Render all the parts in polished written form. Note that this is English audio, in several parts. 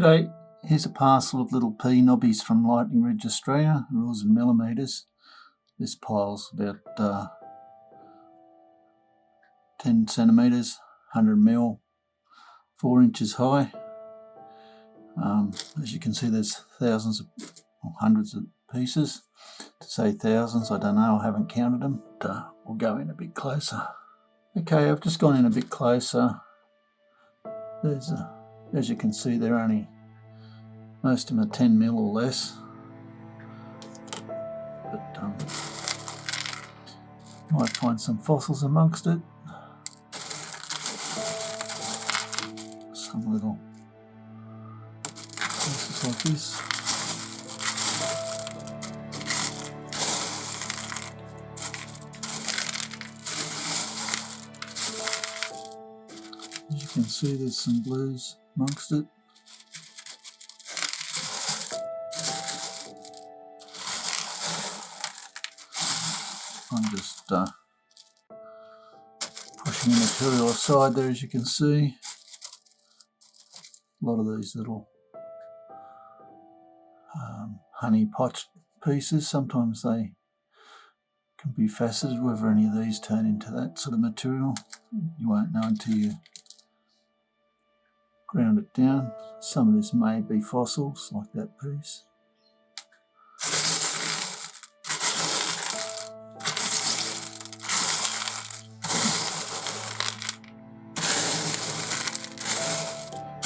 G'day, here's a parcel of little pea nobbies from Lightning Ridge, Australia, rules of millimetres. This pile's about 10 centimetres, 100 mil, 4 inches high. As you can see, there's thousands or hundreds of pieces. To say thousands, I don't know, I haven't counted them, but we'll go in a bit closer. Okay, I've just gone in a bit closer. As you can see, they're only, most of them are 10 mil or less. But might find some fossils amongst it. Some little pieces like this. As you can see, there's some blues amongst it. I'm just pushing the material aside there, as you can see. A lot of these little honey pot pieces, sometimes they can be faceted. Whether any of these turn into that sort of material, you won't know until you ground it down. Some of this may be fossils, like that piece.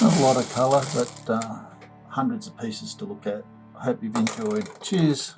Not a lot of colour, but hundreds of pieces to look at. I hope you've enjoyed. Cheers.